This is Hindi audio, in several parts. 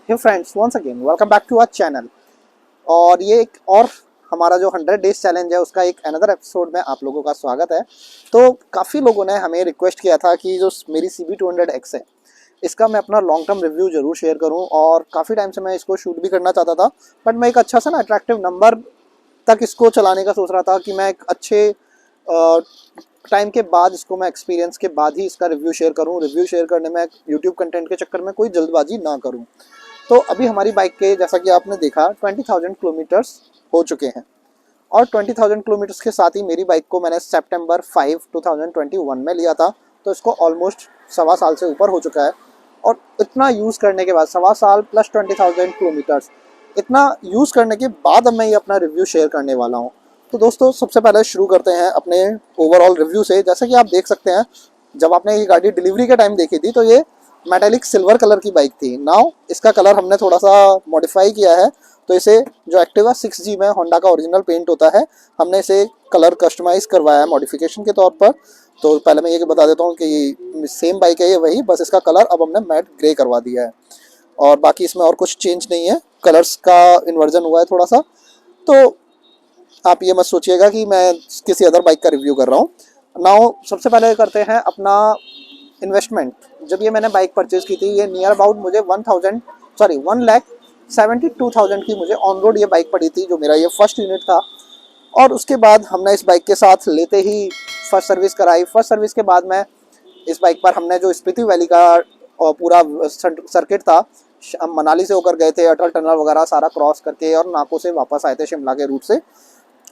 Hey friends, once again welcome back to our channel. और ये एक और हमारा जो 100 डेज चैलेंज है उसका एक अनदर एपिसोड में आप लोगों का स्वागत है। तो काफ़ी लोगों ने हमें रिक्वेस्ट किया था कि जो मेरी CB200X है इसका मैं अपना लॉन्ग टर्म रिव्यू जरूर शेयर करूं, और काफ़ी टाइम से मैं इसको शूट भी करना चाहता था। बट मैं एक अच्छा सा ना अट्रैक्टिव नंबर तक इसको चलाने का सोच रहा था कि मैं एक अच्छे टाइम के बाद इसको मैं एक्सपीरियंस के बाद ही इसका रिव्यू शेयर करूं। रिव्यू शेयर करने में यूट्यूब कंटेंट के चक्कर में कोई जल्दबाजी ना करूं। तो अभी हमारी बाइक के जैसा कि आपने देखा 20,000 किलोमीटर्स हो चुके हैं, और 20,000 किलोमीटर्स के साथ ही मेरी बाइक को मैंने सितंबर 5, 2021 में लिया था। तो इसको ऑलमोस्ट सवा साल से ऊपर हो चुका है, और इतना यूज़ करने के बाद सवा साल प्लस 20,000 किलोमीटर्स इतना यूज़ करने के बाद अब मैं ये अपना रिव्यू शेयर करने वाला हूँ। तो दोस्तों, सबसे पहले शुरू करते हैं अपने ओवरऑल रिव्यू से। जैसा कि आप देख सकते हैं, जब आपने ये गाड़ी डिलीवरी के टाइम देखी थी तो ये मेटालिक सिल्वर कलर की बाइक थी। नाउ इसका कलर हमने थोड़ा सा मॉडिफाई किया है। तो इसे जो एक्टिवा 6G में होंडा का ओरिजिनल पेंट होता है, हमने इसे कलर कस्टमाइज़ करवाया है मॉडिफिकेशन के तौर पर। तो पहले मैं ये बता देता हूँ कि सेम बाइक है ये वही, बस इसका कलर अब हमने मैट ग्रे करवा दिया है, और बाकी इसमें और कुछ चेंज नहीं है। कलर्स का इन्वर्जन हुआ है थोड़ा सा। तो आप ये मत सोचिएगा कि मैं किसी अदर बाइक का रिव्यू कर रहा हूँ। नाउ सबसे पहले करते हैं अपना इन्वेस्टमेंट। जब ये मैंने बाइक परचेज़ की थी, ये नियर अबाउट मुझे 1,72,000 की मुझे ऑन रोड ये बाइक पड़ी थी, जो मेरा ये फर्स्ट यूनिट था। और उसके बाद हमने इस बाइक के साथ लेते ही फर्स्ट सर्विस कराई। फर्स्ट सर्विस के बाद में इस बाइक पर हमने जो स्पीति वैली का पूरा सर्किट था, मनाली से होकर गए थे, अटल टनल वगैरह सारा क्रॉस करके, और नाको से वापस आए थे शिमला के रूट से।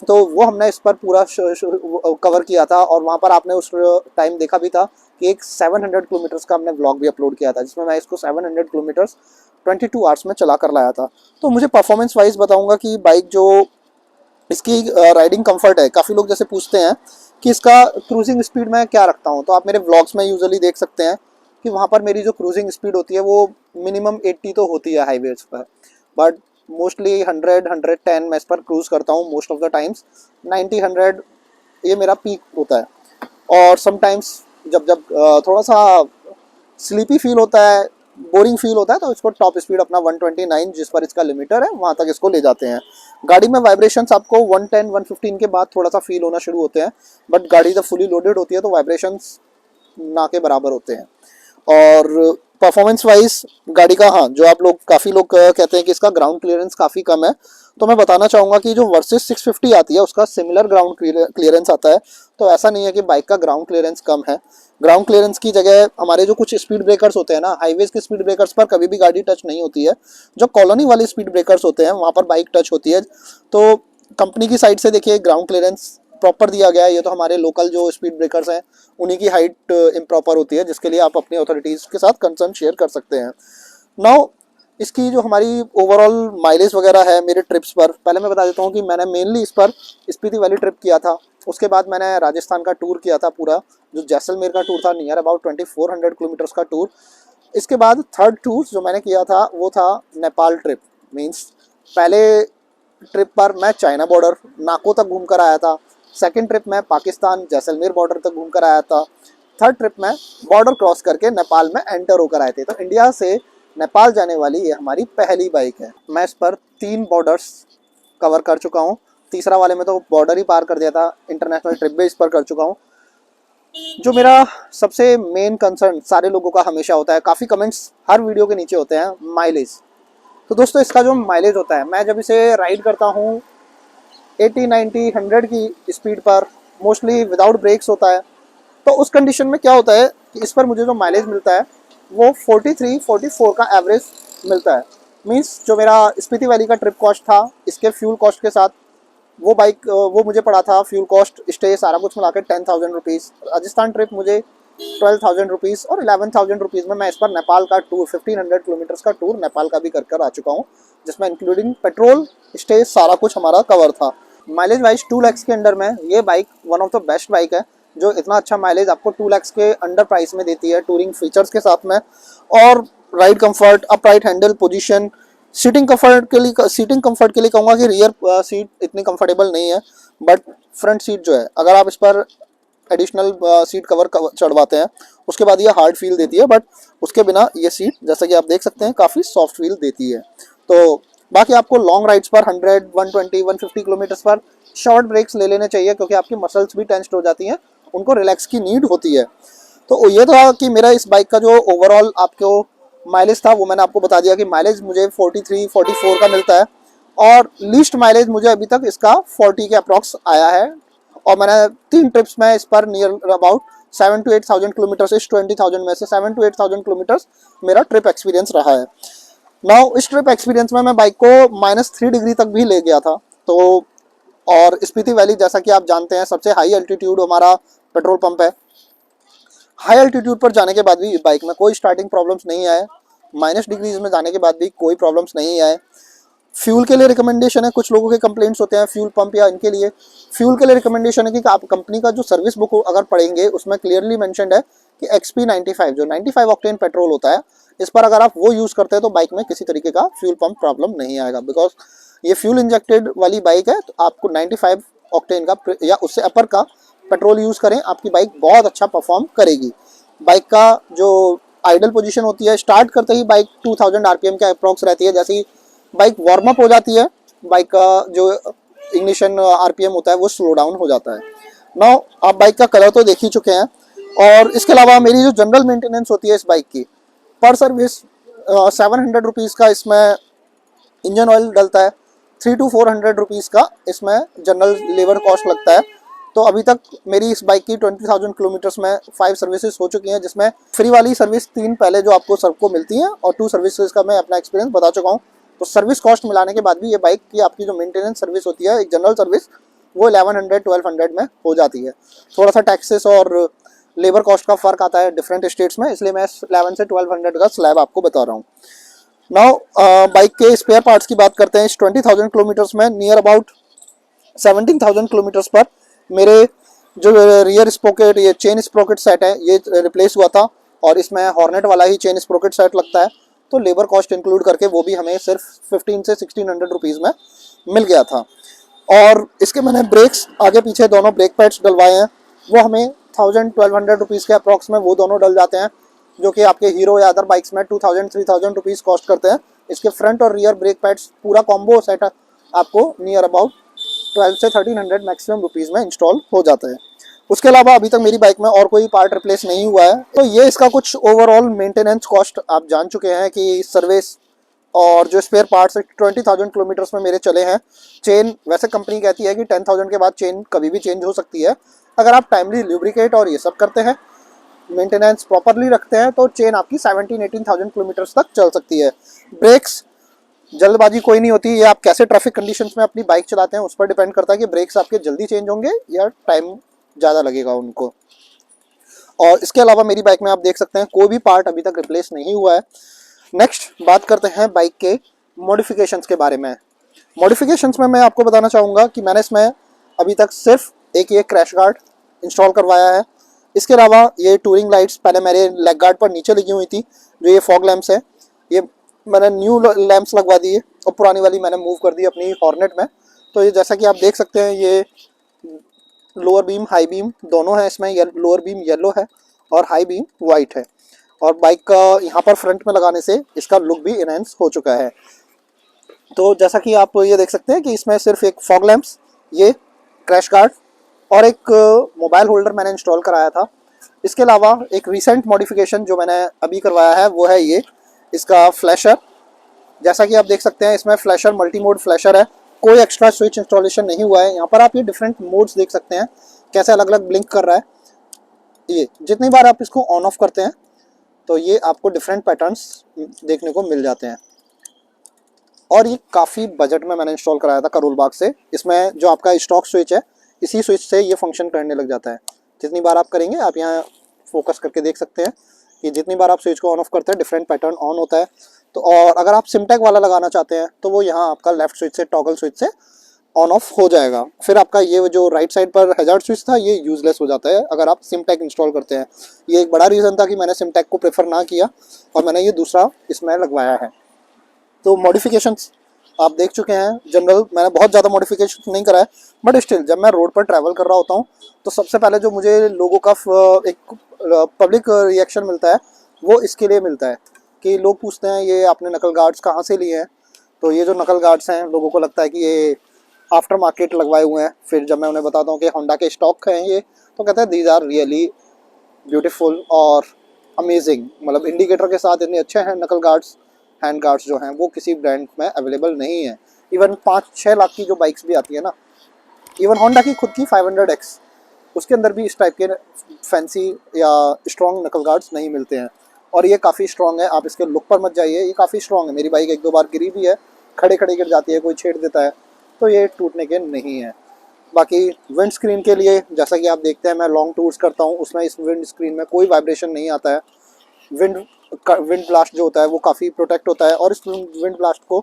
तो वो हमने इस पर पूरा कवर किया था, और वहाँ पर आपने उस टाइम देखा भी था कि एक 700 किलोमीटर्स का हमने व्लॉग भी अपलोड किया था, जिसमें मैं इसको 700 किलोमीटर्स 22 आवर्स में चला कर लाया था। तो मुझे परफॉर्मेंस वाइज बताऊंगा कि बाइक जो इसकी राइडिंग कंफर्ट है, काफ़ी लोग जैसे पूछते हैं कि इसका क्रूजिंग स्पीड मैं क्या रखता हूँ। तो आप मेरे व्लॉग्स में यूजुअली देख सकते हैं कि वहाँ पर मेरी जो क्रूजिंग स्पीड होती है वो मिनिमम 80 तो होती है हाईवेज पर, बट मोस्टली 100-110 मैं इस पर क्रूज करता हूँ। मोस्ट ऑफ द टाइम्स 90-100 ये मेरा पीक होता है। और समटाइम्स जब जब थोड़ा सा स्लीपी फील होता है, बोरिंग फील होता है, तो इसको टॉप स्पीड अपना 129 जिस पर इसका लिमिटर है वहाँ तक इसको ले जाते हैं। गाड़ी में वाइब्रेशंस आपको 110-115 के बाद थोड़ा सा फील होना शुरू होते हैं, बट गाड़ी जब फुली लोडेड होती है तो वाइब्रेशंस ना के बराबर होते हैं। और परफॉर्मेंस वाइज गाड़ी का, हाँ, जो आप लोग काफ़ी लोग कहते हैं कि इसका ग्राउंड क्लियरेंस काफ़ी कम है, तो मैं बताना चाहूँगा कि जो वर्सेस 650 आती है उसका सिमिलर ग्राउंड क्लियरेंस आता है। तो ऐसा नहीं है कि बाइक का ग्राउंड क्लियरेंस कम है। ग्राउंड क्लियरेंस की जगह हमारे जो कुछ स्पीड ब्रेकर्स होते हैं ना, हाईवेज के स्पीड ब्रेकर्स पर कभी भी गाड़ी टच नहीं होती है। जो कॉलोनी वाले स्पीड ब्रेकर्स होते हैं वहाँ पर बाइक टच होती है। तो कंपनी की साइड से देखिए ग्राउंड क्लियरेंस प्रॉपर दिया गया है। ये तो हमारे लोकल जो स्पीड ब्रेकर्स हैं उन्हीं की हाइट इम्प्रॉपर होती है, जिसके लिए आप अपनी अथॉरिटीज़ के साथ कंसर्न शेयर कर सकते हैं। नाउ इसकी जो हमारी ओवरऑल माइलेज वगैरह है मेरे ट्रिप्स पर, पहले मैं बता देता हूँ कि मैंने मेनली इस पर स्पीति वैली ट्रिप किया था। उसके बाद मैंने राजस्थान का टूर किया था पूरा, जो जैसलमेर का टूर था, नियर अबाउट 2400 किलोमीटर्स का टूर। इसके बाद थर्ड टूर जो मैंने किया था वो था नेपाल ट्रिप। मीन्स पहले ट्रिप पर मैं चाइना बॉर्डर नाको तक घूम कर आया था। सेकेंड ट्रिप में पाकिस्तान जैसलमेर बॉर्डर तक घूम कर आया था। थर्ड ट्रिप में बॉर्डर क्रॉस करके नेपाल में एंटर होकर आए थे। तो इंडिया से नेपाल जाने वाली ये हमारी पहली बाइक है। मैं इस पर 3 बॉर्डर्स कवर कर चुका हूँ। तीसरा वाले में तो बॉर्डर ही पार कर दिया था। इंटरनेशनल ट्रिप भी इस पर कर चुका हूँ। जो मेरा सबसे मेन कंसर्न सारे लोगों का हमेशा होता है, काफ़ी कमेंट्स हर वीडियो के नीचे होते हैं, माइलेज। तो दोस्तों, इसका जो माइलेज होता है, मैं जब इसे राइड करता हूँ 80-90-100 की स्पीड पर, मोस्टली विदाउट ब्रेक्स होता है, तो उस कंडीशन में क्या होता है कि इस पर मुझे जो माइलेज मिलता है वो 43-44 का एवरेज मिलता है। मीन्स जो मेरा स्पीति वैली का ट्रिप कॉस्ट था, इसके फ्यूल कॉस्ट के साथ वो बाइक वो मुझे पड़ा था, फ्यूल कॉस्ट स्टे सारा कुछ मिला के 10,000 रुपीज़। राजस्थान ट्रिप मुझे 12,000 रुपीज़, और 11,000 रुपीज़ में मैं इस पर नेपाल का टूर 1500 किलोमीटर्स का टूर नेपाल का भी कर आ चुका हूँ, जिसमें इंक्लूडिंग पेट्रोल स्टे सारा कुछ हमारा कवर था। माइलेज वाइज 2 लाख के अंडर में ये bike one of the best bike है, जो इतना अच्छा माइलेज आपको 2 लाख के अंडर प्राइस में देती है, टूरिंग फीचर्स के साथ में। और ride comfort, upright handle position, seating comfort के लिए कहूँगा कि रियर सीट इतनी कंफर्टेबल नहीं है, बट फ्रंट सीट जो है, अगर आप इस पर एडिशनल सीट कवर चढ़वाते हैं उसके बाद ये हार्ड फील देती है, बट उसके बिना ये सीट जैसा कि आप देख सकते हैं काफ़ी सॉफ्ट फील देती है। तो बाकी आपको लॉन्ग राइड्स पर 100, 120, 150 किलोमीटर्स पर शॉर्ट ब्रेक्स ले लेने चाहिए, क्योंकि आपकी मसल्स भी टेंस्ड हो जाती हैं, उनको रिलैक्स की नीड होती है। तो ये था कि मेरा इस बाइक का जो ओवरऑल आपको माइलेज था वो मैंने आपको बता दिया कि माइलेज मुझे 43, 44 का मिलता है, और लीस्ट माइलेज मुझे अभी तक इसका 40 के अप्रॉक्स आया है। और मैंने 3 ट्रिप्स में इस पर नियर अबाउट 7 to 8,000 किलोमीटर, इस 20,000 में से 7 to 8,000 किलोमीटर्स मेरा ट्रिप एक्सपीरियंस रहा है। नाउ इस ट्रिप एक्सपीरियंस में मैं बाइक को -3 डिग्री तक भी ले गया था। तो और स्पीति वैली जैसा कि आप जानते हैं सबसे हाई एल्टीट्यूड हमारा पेट्रोल पंप है। हाई एल्टीट्यूड पर जाने के बाद भी बाइक में कोई स्टार्टिंग प्रॉब्लम्स नहीं आए, -डिग्रीज में जाने के बाद भी कोई प्रॉब्लम्स नहीं आए। फ्यूल के लिए रिकमेंडेशन है, कुछ लोगों के कंप्लेंट्स होते हैं फ्यूल पंप या इनके लिए। फ्यूल के लिए रिकमेंडेशन है कि आप कंपनी का जो सर्विस बुक अगर पढ़ेंगे उसमें क्लियरली मेंशन्ड है कि XP95 जो 95 ऑक्टेन पेट्रोल होता है, इस पर अगर आप वो यूज़ करते हैं तो बाइक में किसी तरीके का फ्यूल पंप प्रॉब्लम नहीं आएगा, बिकॉज ये फ्यूल इंजेक्टेड वाली बाइक है। तो आपको 95 ऑक्टेन का या उससे अपर का पेट्रोल यूज़ करें, आपकी बाइक बहुत अच्छा परफॉर्म करेगी। बाइक का जो आइडल पोजीशन होती है, स्टार्ट करते ही बाइक 2000 RPM के अप्रॉक्स रहती है। जैसे ही बाइक वार्म अप हो जाती है, बाइक का जो इग्निशन RPM होता है वो स्लो डाउन हो जाता है। नाउ आप बाइक का कलर तो देख ही चुके हैं, और इसके अलावा मेरी जो जनरल मेंटेनेंस होती है इस बाइक की, पर सर्विस 700 रुपीज़ का इसमें इंजन ऑयल डलता है, 300 to 400 रुपीज़ का इसमें जनरल लेबर कॉस्ट लगता है। तो अभी तक मेरी इस बाइक की 20,000 किलोमीटर्स में 5 सर्विसेज हो चुकी हैं, जिसमें फ्री वाली सर्विस 3 पहले जो आपको सबको मिलती हैं, और 2 सर्विसेज का मैं अपना एक्सपीरियंस बता चुका हूँ। तो सर्विस कॉस्ट मिलाने के बाद भी ये बाइक की आपकी जो मेंटेनेंस सर्विस होती है, एक जनरल सर्विस, वो 1100-1200 में हो जाती है। थोड़ा सा टैक्सेस और लेबर कॉस्ट का फ़र्क आता है डिफरेंट स्टेट्स में, इसलिए मैं 11 से 1200 का स्लैब आपको बता रहा हूँ। नाउ बाइक के स्पेयर पार्ट्स की बात करते हैं। इस 20,000 किलोमीटर्स में नियर अबाउट 17,000 किलोमीटर्स पर मेरे जो रियर स्प्रोकेट, ये चेन स्प्रोकेट सेट है, ये रिप्लेस हुआ था, और इसमें हॉर्नेट वाला ही चेन स्प्रोकेट सेट लगता है। तो लेबर कॉस्ट इंक्लूड करके वो भी हमें सिर्फ 15 से 1600 रुपीज़ में मिल गया था। और इसके मैंने ब्रेक्स आगे पीछे दोनों ब्रेक पैड्स डलवाए हैं, वो हमें 1000-1200 रुपीज़ के अप्रॉक्स में वो दोनों डल जाते हैं, जो कि आपके हीरो या अदर बाइक्स में 2000-3000 रुपीज़ कॉस्ट करते हैं। इसके फ्रंट और रियर ब्रेक पैड्स पूरा कॉम्बो सेट आपको नियर अबाउट 12 से 1300 मैक्सिमम रुपीज़ में इंस्टॉल हो जाता है। उसके अलावा अभी तक मेरी बाइक में और कोई पार्ट रिप्लेस नहीं हुआ है। तो ये इसका कुछ ओवरऑल मेंटेनेंस कॉस्ट आप जान चुके हैं कि सर्विस और जो स्पेयर पार्ट्स 20,000 किलोमीटर्स में मेरे चले हैं। चेन वैसे कंपनी कहती है कि 10,000 के बाद चेन कभी भी चेंज हो सकती है। अगर आप टाइमली ल्यूब्रिकेट और ये सब करते हैं, मेंटेनेंस प्रॉपरली रखते हैं, तो चेन आपकी 17-18,000 किलोमीटर्स तक चल सकती है। ब्रेक्स जल्दबाजी कोई नहीं होती, ये आप कैसे ट्रैफिक कंडीशंस में अपनी बाइक चलाते हैं उस पर डिपेंड करता है कि ब्रेक्स आपके जल्दी चेंज होंगे या टाइम ज़्यादा लगेगा उनको। और इसके अलावा मेरी बाइक में आप देख सकते हैं कोई भी पार्ट अभी तक रिप्लेस नहीं हुआ है। नेक्स्ट बात करते हैं बाइक के मॉडिफिकेशंस के बारे में। मॉडिफिकेशंस में मैं आपको बताना चाहूँगा कि मैंने इसमें अभी तक सिर्फ एक ये क्रैश गार्ड इंस्टॉल करवाया है। इसके अलावा ये टूरिंग लाइट्स पहले मेरे लेग गार्ड पर नीचे लगी हुई थी, जो ये फॉग लैम्प्स है, ये मैंने न्यू लैम्प्स लगवा दिए, और पुरानी वाली मैंने मूव कर दी अपनी हॉर्नेट में। तो ये जैसा कि आप देख सकते हैं, ये लोअर बीम हाई बीम दोनों है इसमें, लोअर बीम येलो है और हाई बीम वाइट है। और बाइक का यहाँ पर फ्रंट में लगाने से इसका लुक भी इनहेंस हो चुका है। तो जैसा कि आप ये देख सकते हैं कि इसमें सिर्फ एक फॉग लैम्प्स, ये क्रैश गार्ड और एक मोबाइल होल्डर मैंने इंस्टॉल कराया था। इसके अलावा एक रिसेंट मॉडिफिकेशन जो मैंने अभी करवाया है वो है ये इसका फ्लैशर। जैसा कि आप देख सकते हैं इसमें फ्लैशर मल्टी मोड फ्लैशर है, कोई एक्स्ट्रा स्विच इंस्टॉलेशन नहीं हुआ है। यहाँ पर आप ये डिफरेंट मोड्स देख सकते हैं कैसे अलग अलग ब्लिंक कर रहा है। ये जितनी बार आप इसको ऑन ऑफ करते हैं तो ये आपको डिफरेंट पैटर्न्स देखने को मिल जाते हैं। और ये काफ़ी बजट में मैंने इंस्टॉल कराया था करोल बाग से। इसमें जो आपका स्टॉक स्विच है, इसी स्विच से ये फंक्शन करने लग जाता है। जितनी बार आप करेंगे, आप यहाँ फोकस करके देख सकते हैं कि जितनी बार आप स्विच को ऑन ऑफ करते हैं डिफरेंट पैटर्न ऑन होता है। तो और अगर आप सिमटेक वाला लगाना चाहते हैं तो वो यहाँ आपका लेफ्ट स्विच से, टॉगल स्विच से ऑन ऑफ हो जाएगा। फिर आपका ये जो राइट साइड पर हैजार्ड स्विच था ये यूजलेस हो जाता है अगर आप सिमटेक इंस्टॉल करते हैं। ये एक बड़ा रीज़न था कि मैंने सिमटेक को प्रेफर ना किया और मैंने ये दूसरा इसमें लगवाया है। तो मॉडिफिकेशंस आप देख चुके हैं। जनरल मैंने बहुत ज़्यादा मॉडिफिकेशन नहीं करा है, बट स्टिल जब मैं रोड पर ट्रैवल कर रहा होता हूँ तो सबसे पहले जो मुझे लोगों का एक पब्लिक रिएक्शन मिलता है वो इसके लिए मिलता है कि लोग पूछते हैं ये आपने नकल गार्ड्स कहाँ से लिए हैं। तो ये जो नकल गार्ड्स हैं लोगों को लगता है कि ये आफ्टर मार्केट लगवाए हुए हैं। फिर जब मैं उन्हें बताता हूँ कि होंडा के स्टॉक हैं ये, तो कहते हैं दीज आर रियली ब्यूटीफुल और अमेजिंग। मतलब इंडिकेटर के साथ इतने अच्छे हैं नकल गार्ड्स, हैंड गार्ड्स जो हैं वो किसी ब्रांड में अवेलेबल नहीं है। इवन 5-6 लाख की जो बाइक्स भी आती है ना, इवन होंडा की खुद की 500X, उसके अंदर भी इस टाइप के फैंसी या स्ट्रॉन्ग नकल गार्ड्स नहीं मिलते हैं। और ये काफ़ी स्ट्रॉन्ग है, आप इसके लुक पर मत जाइए, ये काफ़ी स्ट्रॉन्ग है। मेरी बाइक 1-2 बार गिरी भी है, खड़े खड़े गिर जाती है, कोई छेड़ देता है, तो ये टूटने के नहीं है। बाकी विंड स्क्रीन के लिए जैसा कि आप देखते हैं मैं लॉन्ग टूर्स करता हूँ, उसमें इस विंड स्क्रीन में कोई वाइब्रेशन नहीं आता है। विंड ब्लास्ट जो होता है वो काफ़ी प्रोटेक्ट होता है और इस विंड ब्लास्ट को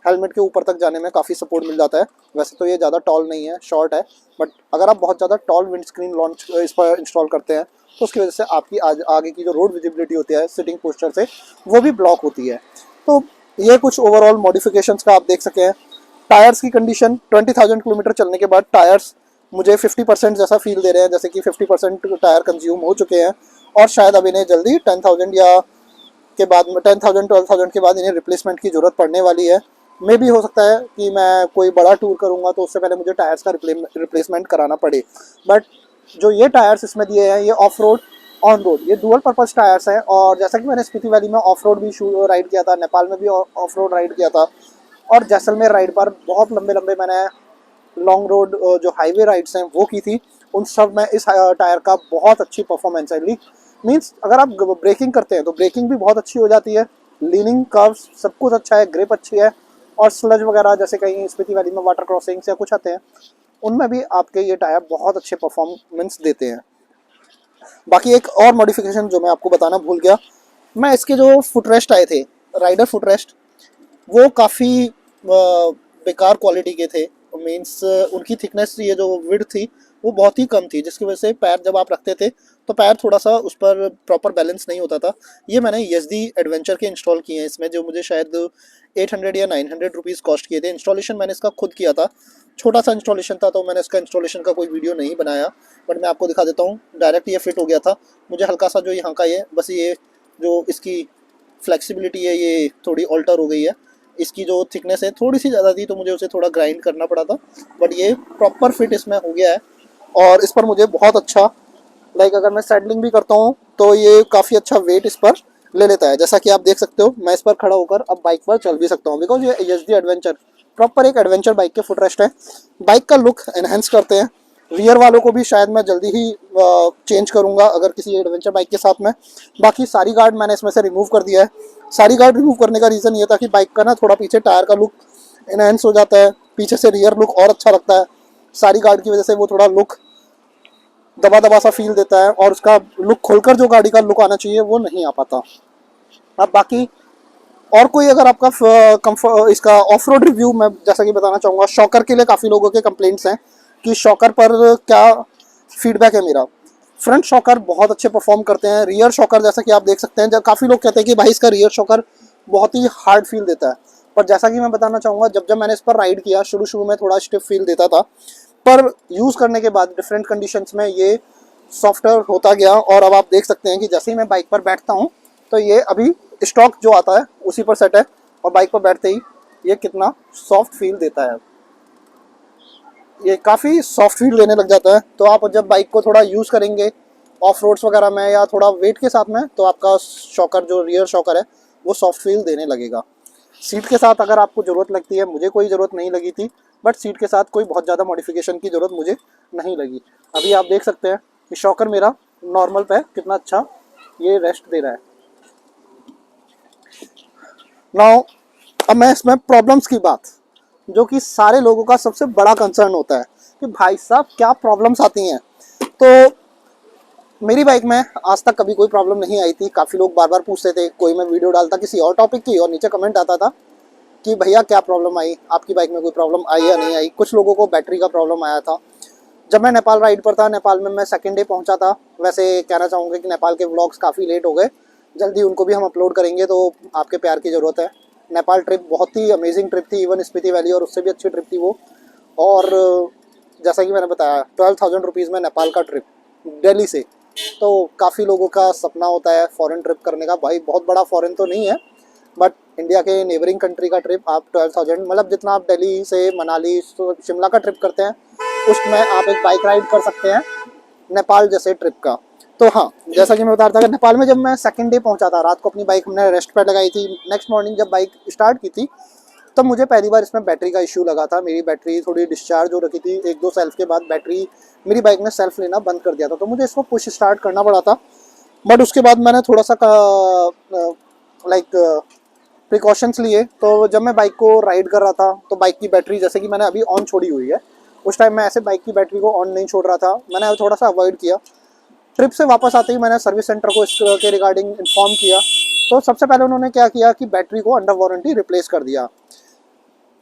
हेलमेट के ऊपर तक जाने में काफ़ी सपोर्ट मिल जाता है। वैसे तो ये ज़्यादा टॉल नहीं है, शॉर्ट है, बट अगर आप बहुत ज़्यादा टॉल विंड स्क्रीन लॉन्च इस पर इंस्टॉल करते हैं तो उसकी वजह से आपकी आगे की जो रोड विजिबिलिटी होती है सिटिंग पोस्चर से वो भी ब्लॉक होती है। तो ये कुछ ओवरऑल मॉडिफिकेशंस का आप देख सके हैं। टायर्स की कंडीशन 20,000 किलोमीटर चलने के बाद टायर्स मुझे 50% जैसा फील दे रहे हैं, जैसे कि 50% टायर कंज्यूम हो चुके हैं और शायद अब इन्हें जल्दी 10,000 या के बाद में 10,000-12,000 के बाद इन्हें रिप्लेसमेंट की ज़रूरत पड़ने वाली है। मे भी हो सकता है कि मैं कोई बड़ा टूर करूंगा तो उससे पहले मुझे टायर्स का रिप्लेसमेंट कराना पड़े। बट जो ये टायर्स इसमें दिए हैं ये ऑफ रोड ऑन रोड, ये डुअल पर्पज़ टायर्स हैं। और जैसा कि मैंने स्पीति वैली में ऑफ रोड भी राइड किया था, नेपाल में भी ऑफ रोड राइड किया था, और जैसलमेर राइड पर बहुत लंबे लंबे मैंने लॉन्ग रोड जो हाईवे राइड्स हैं वो की थी, उन सब में इस टायर का बहुत अच्छी परफॉर्मेंस है। मीन्स अगर आप ब्रेकिंग करते हैं तो ब्रेकिंग भी बहुत अच्छी हो जाती है, लीनिंग कर्व्स सब कुछ अच्छा है, ग्रिप अच्छी है, और स्लज वगैरह जैसे कहीं स्पीति वैली में वाटर क्रॉसिंग्स या कुछ आते हैं उनमें भी आपके ये टायर बहुत अच्छे परफॉर्मेंस देते हैं। बाकी एक और मॉडिफिकेशन जो मैं आपको बताना भूल गया, मैं इसके जो फुटरेस्ट आए थे राइडर फुटरेस्ट वो काफ़ी बेकार क्वालिटी के थे। मीन्स उनकी थिकनेस ये जो विड्थ थी वो बहुत ही कम थी, जिसकी वजह से पैर जब आप रखते थे तो पैर थोड़ा सा उस पर प्रॉपर बैलेंस नहीं होता था। ये मैंने यजदी एडवेंचर के इंस्टॉल किए हैं इसमें, जो मुझे शायद 800 या 900 रुपीज़ कॉस्ट किए थे। इंस्टॉलेशन मैंने इसका खुद किया था, छोटा सा इंस्टॉलेशन था तो मैंने इसका इंस्टॉलेशन का कोई वीडियो नहीं बनाया, बट मैं आपको दिखा देता हूँ। डायरेक्ट ये फिट हो गया था। मुझे हल्का सा जो यहाँ का ये बस ये जो इसकी फ्लेक्सिबिलिटी है ये थोड़ी ऑल्टर हो गई है, इसकी जो थिकनेस है थोड़ी सी ज़्यादा थी तो मुझे उसे थोड़ा ग्राइंड करना पड़ा था, बट ये प्रॉपर फिट इसमें हो गया है। और इस पर मुझे बहुत अच्छा अगर मैं सैडलिंग भी करता हूँ तो ये काफ़ी अच्छा वेट इस पर ले लेता है। जैसा कि आप देख सकते हो मैं इस पर खड़ा होकर अब बाइक पर चल भी सकता हूँ, बिकॉज ये यजदी एडवेंचर प्रॉपर एक एडवेंचर बाइक के फुटरेस्ट है। बाइक का लुक एनहेंस करते हैं। रियर वालों को भी शायद मैं जल्दी ही चेंज करूँगा अगर किसी एडवेंचर बाइक के साथ में। बाकी सारी गार्ड मैंने इसमें से रिमूव कर दिया है। सारी गार्ड रिमूव करने का रीज़न ये था कि बाइक का ना थोड़ा पीछे टायर का लुक एनहेंस हो जाता है, पीछे से रियर लुक और अच्छा लगता है। सारी गार्ड की वजह से वो थोड़ा लुक दबा दबा सा फील देता है और उसका लुक खोलकर जो गाड़ी का लुक आना चाहिए वो नहीं आ पाता। अब बाकी और कोई अगर आपका इसका ऑफ रोड रिव्यू मैं जैसा कि बताना चाहूँगा, शॉकर के लिए काफ़ी लोगों के कंप्लेंट्स हैं कि शॉकर पर क्या फीडबैक है मेरा। फ्रंट शॉकर बहुत अच्छे परफॉर्म करते हैं। रियर शॉकर जैसा कि आप देख सकते हैं, जब काफ़ी लोग कहते हैं कि भाई इसका रियर शॉकर बहुत ही हार्ड फील देता है, पर जैसा कि मैं बताना चाहूँगा जब जब मैंने इस पर राइड किया शुरू शुरू में थोड़ा स्टिफ फील देता था, पर यूज़ करने के बाद डिफरेंट कंडीशंस में ये सॉफ्टवेयर होता गया। और अब आप देख सकते हैं कि जैसे ही मैं बाइक पर बैठता हूँ तो ये अभी स्टॉक जो आता है उसी पर सेट है, और बाइक पर बैठते ही ये कितना सॉफ्ट फील देता है, ये काफ़ी सॉफ्ट फील देने लग जाता है। तो आप जब बाइक को थोड़ा यूज़ करेंगे ऑफ रोड्स वगैरह में या थोड़ा वेट के साथ में, तो आपका शॉकर जो रियर शॉकर है वो सॉफ्ट फील देने लगेगा। सीट के साथ अगर आपको ज़रूरत लगती है, मुझे कोई ज़रूरत नहीं लगी थी, बट सीट के साथ कोई बहुत ज़्यादा मॉडिफिकेशन की ज़रूरत मुझे नहीं लगी। अभी आप देख सकते हैं कि शॉकर मेरा नॉर्मल पे कितना अच्छा ये रेस्ट दे रहा है। नाउ अब मैं इसमें प्रॉब्लम्स की बात, जो कि सारे लोगों का सबसे बड़ा कंसर्न होता है कि भाई साहब क्या प्रॉब्लम्स आती हैं। तो मेरी बाइक में आज तक कभी कोई प्रॉब्लम नहीं आई थी। काफ़ी लोग बार बार पूछते थे, कोई मैं वीडियो डालता किसी और टॉपिक की और नीचे कमेंट आता था कि भैया क्या प्रॉब्लम आई, आपकी बाइक में कोई प्रॉब्लम आई या नहीं आई। कुछ लोगों को बैटरी का प्रॉब्लम आया था। जब मैं नेपाल राइड पर था, नेपाल में मैं सेकेंड डे पहुंचा था। वैसे कहना चाहूँगा कि नेपाल के व्लॉग्स काफ़ी लेट हो गए, जल्दी उनको भी हम अपलोड करेंगे, तो आपके प्यार की ज़रूरत है। नेपाल ट्रिप बहुत ही अमेजिंग ट्रिप थी, इवन स्पीति वैली और उससे भी अच्छी ट्रिप थी वो। और जैसा कि मैंने बताया 12,000 रुपीज़ में नेपाल का ट्रिप दिल्ली से, तो काफ़ी लोगों का सपना होता है फॉरेन ट्रिप करने का। भाई बहुत बड़ा फॉरेन तो नहीं है, बट इंडिया के नेबरिंग कंट्री का ट्रिप आप 12,000, मतलब जितना आप दिल्ली से मनाली शिमला का ट्रिप करते हैं उसमें आप एक बाइक राइड कर सकते हैं नेपाल जैसे ट्रिप का। तो हाँ, जैसा कि मैं बता रहा था कि नेपाल में जब मैं सेकंड डे पहुंचा था, रात को अपनी बाइक हमने रेस्ट पर लगाई थी, नेक्स्ट मॉर्निंग जब बाइक स्टार्ट की थी तब मुझे पहली बार इसमें बैटरी का इशू लगा था। मेरी बैटरी थोड़ी डिस्चार्ज हो रखी थी, 1-2 सेल्फ के बाद बैटरी मेरी बाइक ने सेल्फ लेना बंद कर दिया था, तो मुझे इसको पुश स्टार्ट करना पड़ा था। बट उसके बाद मैंने थोड़ा सा प्रिकॉशंस लिए, तो जब मैं बाइक को राइड कर रहा था तो बाइक की बैटरी, जैसे कि मैंने अभी ऑन छोड़ी हुई है, उस टाइम मैं ऐसे बाइक की बैटरी को ऑन नहीं छोड़ रहा था, मैंने थोड़ा सा अवॉइड किया। ट्रिप से वापस आते ही मैंने सर्विस सेंटर को इसके रिगार्डिंग इन्फॉर्म किया, तो सबसे पहले उन्होंने क्या किया कि बैटरी को अंडर वारंटी रिप्लेस कर दिया।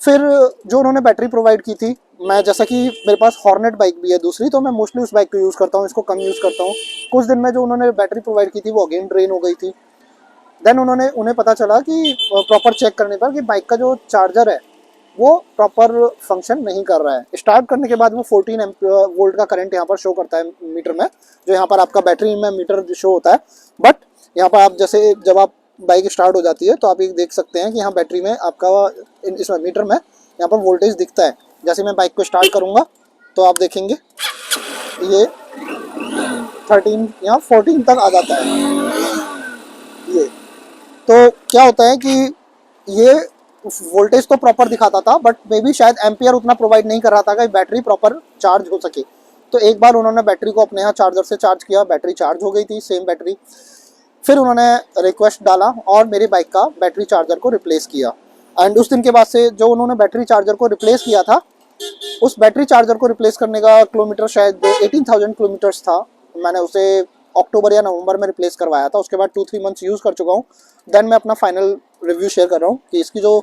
फिर जो उन्होंने बैटरी प्रोवाइड की थी, मैं जैसा कि मेरे पास हॉर्नेट बाइक भी है दूसरी, तो मैं मोस्टली उस बाइक को यूज़ करता हूँ, इसको कम यूज़ करता हूँ। कुछ दिन में जो उन्होंने बैटरी प्रोवाइड की थी वो अगेन ड्रेन हो गई थी। देन उन्हें पता चला कि प्रॉपर चेक करने पर कि बाइक का जो चार्जर है वो प्रॉपर फंक्शन नहीं कर रहा है। स्टार्ट करने के बाद वो 14 वोल्ट का करंट यहाँ पर शो करता है मीटर में, जो यहाँ पर आपका बैटरी में मीटर शो होता है। बट यहाँ पर आप जैसे जब आप बाइक स्टार्ट हो जाती है तो आप ये देख सकते हैं कि यहाँ बैटरी में आपका इसमें मीटर में यहाँ पर वोल्टेज दिखता है। जैसे मैं बाइक को स्टार्ट करूँगा तो आप देखेंगे ये 13 या 14 तक आ जाता है। ये तो क्या होता है कि ये वोल्टेज तो प्रॉपर दिखाता था, बट मे बी शायद एम्पियर उतना प्रोवाइड नहीं कर रहा था कि बैटरी प्रॉपर चार्ज हो सके। तो एक बार उन्होंने बैटरी को अपने यहाँ चार्जर से चार्ज किया, बैटरी चार्ज हो गई थी, सेम बैटरी। फिर उन्होंने रिक्वेस्ट डाला और मेरी बाइक का बैटरी चार्जर को रिप्लेस किया। एंड उस दिन के बाद से जो उन्होंने बैटरी चार्जर को रिप्लेस किया था, उस बैटरी चार्जर को रिप्लेस करने का किलोमीटर शायद 18,000 किलोमीटर्स था। मैंने उसे अक्टूबर या नवंबर में रिप्लेस करवाया था, उसके बाद 2-3 मंथ्स यूज़ कर चुका हूँ। देन मैं अपना फाइनल रिव्यू शेयर कर रहा हूँ कि इसकी जो,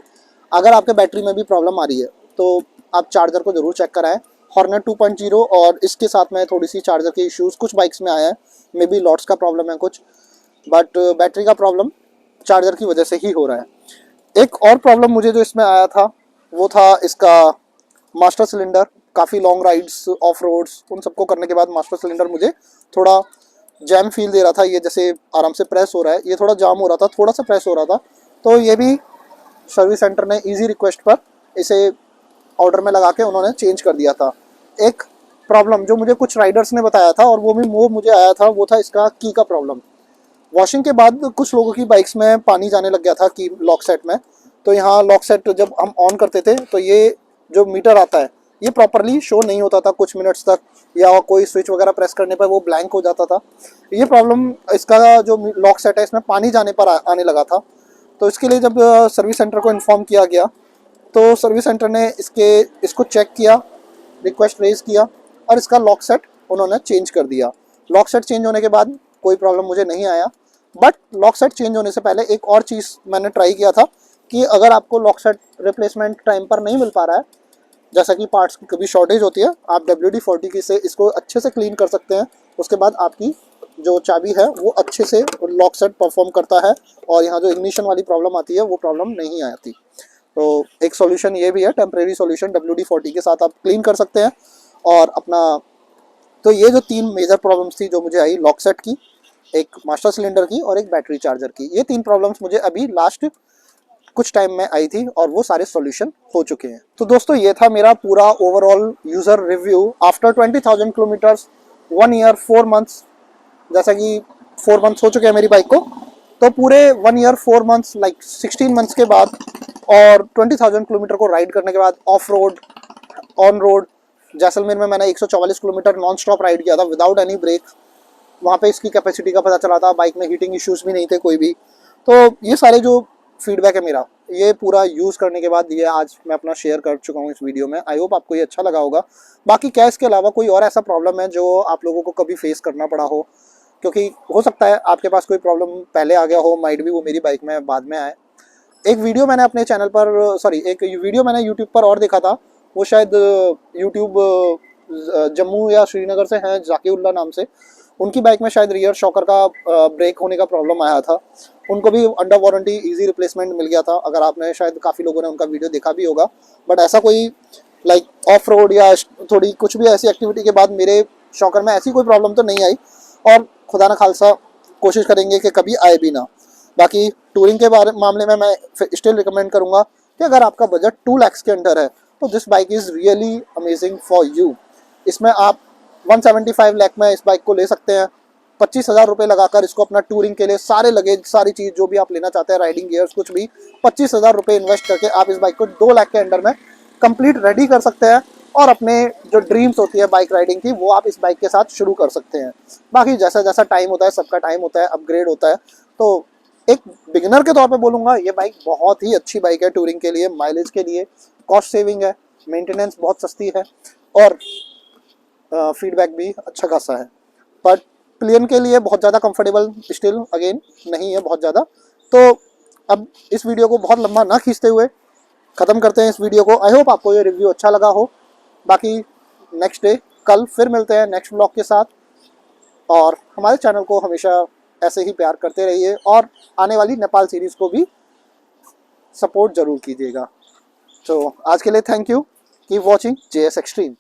अगर आपके बैटरी में भी प्रॉब्लम आ रही है तो आप चार्जर को ज़रूर चेक कराएं। हॉर्नेट 2.0 और इसके साथ में थोड़ी सी चार्जर के इश्यूज़ कुछ बाइक्स में आया है, मे बी लॉट्स का प्रॉब्लम है कुछ, बट बैटरी का प्रॉब्लम चार्जर की वजह से ही हो रहा है। एक और प्रॉब्लम मुझे जो इसमें आया था वो था इसका मास्टर सिलेंडर। काफ़ी लॉन्ग राइड्स, ऑफ रोड्स, उन सबको करने के बाद मास्टर सिलेंडर मुझे थोड़ा जैम फील दे रहा था। ये जैसे आराम से प्रेस हो रहा है, ये थोड़ा जाम हो रहा था, थोड़ा सा प्रेस हो रहा था। तो ये भी सर्विस सेंटर ने इजी रिक्वेस्ट पर इसे ऑर्डर में लगा के उन्होंने चेंज कर दिया था। एक प्रॉब्लम जो मुझे कुछ राइडर्स ने बताया था और वो मुझे आया था, वो था इसका की का प्रॉब्लम। वॉशिंग के बाद कुछ लोगों की बाइक्स में पानी जाने लग गया था की लॉक सेट में। तो यहाँ लॉक सेट जब हम ऑन करते थे तो ये जो मीटर आता है ये प्रॉपरली शो नहीं होता था कुछ मिनट्स तक, या कोई स्विच वगैरह प्रेस करने पर वो ब्लैंक हो जाता था। ये प्रॉब्लम, इसका जो लॉक सेट है इसमें पानी जाने पर आने लगा था। तो इसके लिए जब सर्विस सेंटर को इन्फॉर्म किया गया तो सर्विस सेंटर ने इसको चेक किया, रिक्वेस्ट रेज किया और इसका लॉक सेट उन्होंने चेंज कर दिया। लॉक सेट चेंज होने के बाद कोई प्रॉब्लम मुझे नहीं आया। बट लॉक सेट चेंज होने से पहले एक और चीज़ मैंने ट्राई किया था कि अगर आपको लॉक सेट रिप्लेसमेंट टाइम पर नहीं मिल पा रहा है, जैसा कि पार्ट्स की कभी शॉर्टेज होती है, आप WD-40 की से इसको अच्छे से क्लीन कर सकते हैं। उसके बाद आपकी जो चाबी है वो अच्छे से लॉक सेट परफॉर्म करता है और यहाँ जो इग्निशन वाली प्रॉब्लम आती है वो प्रॉब्लम नहीं आती। तो एक सॉल्यूशन ये भी है, टेम्प्रेरी सॉल्यूशन, WD-40 के साथ आप क्लीन कर सकते हैं और अपना। तो ये जो 3 मेजर प्रॉब्लम्स थी जो मुझे आई, लॉक सेट की, एक मास्टर सिलेंडर की और एक बैटरी चार्जर की, ये 3 प्रॉब्लम्स मुझे अभी लास्ट कुछ टाइम में आई थी और वो सारे सॉल्यूशन हो चुके हैं। तो दोस्तों ये था मेरा पूरा overall user review after 20,000 kilometres, 1 year 4 months. जैसा कि 4 मंथ्स हो चुके हैं मेरी बाइक को, तो पूरे 1 ईयर 4 मंथ्स लाइक 16 मंथ्स के बाद और 20,000 किलोमीटर को राइड करने के बाद, of road, on road, Jaisalmer में मैंने 144 किलोमीटर नॉन स्टॉप राइड किया था विदाउट एनी ब्रेक। वहाँ पे इसकी कैपेसिटी का पता चला था, बाइक में हीटिंग इश्यूज़ भी नहीं थे कोई भी। तो ये सारे जो फीडबैक है मेरा, ये पूरा यूज़ करने के बाद ये आज मैं अपना शेयर कर चुका हूँ इस वीडियो में। आई होप आपको ये अच्छा लगा होगा। बाकी क्या इसके अलावा कोई और ऐसा प्रॉब्लम है जो आप लोगों को कभी फेस करना पड़ा हो, क्योंकि हो सकता है आपके पास कोई प्रॉब्लम पहले आ गया हो, माइट भी वो मेरी बाइक में बाद में आए। एक वीडियो मैंने अपने चैनल पर, एक वीडियो मैंने यूट्यूब पर और देखा था, वो शायद यूट्यूब जम्मू या श्रीनगर से हैं, जाकिउल्ला नाम से। उनकी बाइक में शायद रियर शॉकर का ब्रेक होने का प्रॉब्लम आया था, उनको भी अंडर वारंटी इजी रिप्लेसमेंट मिल गया था। अगर आपने शायद काफ़ी लोगों ने उनका वीडियो देखा भी होगा। बट ऐसा कोई लाइक ऑफ रोड या थोड़ी कुछ भी ऐसी एक्टिविटी के बाद मेरे शॉकर में ऐसी कोई प्रॉब्लम तो नहीं आई, और खुदा ना खालसा कोशिश करेंगे कि कभी आए भी ना। बाकी टूरिंग के मामले में मैं स्टिल रिकमेंड करूँगा कि अगर आपका बजट 2 लाख के अंडर है तो this bike is really amazing for you. इसमें आप 175 लाख में इस बाइक को ले सकते हैं। 25,000 रुपये लगाकर इसको अपना टूरिंग के लिए सारे लगेज, सारी चीज़ जो भी आप लेना चाहते हैं, राइडिंग गियर्स कुछ भी, 25,000 रुपये इन्वेस्ट करके आप इस बाइक को 2 लाख के अंडर में कंप्लीट रेडी कर सकते हैं, और अपने जो ड्रीम्स होती है बाइक राइडिंग की वो आप इस बाइक के साथ शुरू कर सकते हैं। बाकी जैसा जैसा टाइम होता है, सबका टाइम होता है, अपग्रेड होता है, तो एक बिगिनर के तौर पे बोलूँगा ये बाइक बहुत ही अच्छी बाइक है टूरिंग के लिए, माइलेज के लिए, कॉस्ट सेविंग है, मेंटेनेंस बहुत सस्ती है, और फीडबैक भी अच्छा खासा है। बट प्लेन के लिए बहुत ज़्यादा कंफर्टेबल स्टिल अगेन नहीं है बहुत ज़्यादा। तो अब इस वीडियो को बहुत लंबा ना खींचते हुए ख़त्म करते हैं इस वीडियो को। आई होप आपको ये रिव्यू अच्छा लगा हो। बाकी नेक्स्ट डे कल फिर मिलते हैं नेक्स्ट ब्लॉग के साथ, और हमारे चैनल को हमेशा ऐसे ही प्यार करते रहिए, और आने वाली नेपाल सीरीज़ को भी सपोर्ट ज़रूर कीजिएगा। तो आज के लिए thank you, keep watching JS extreme.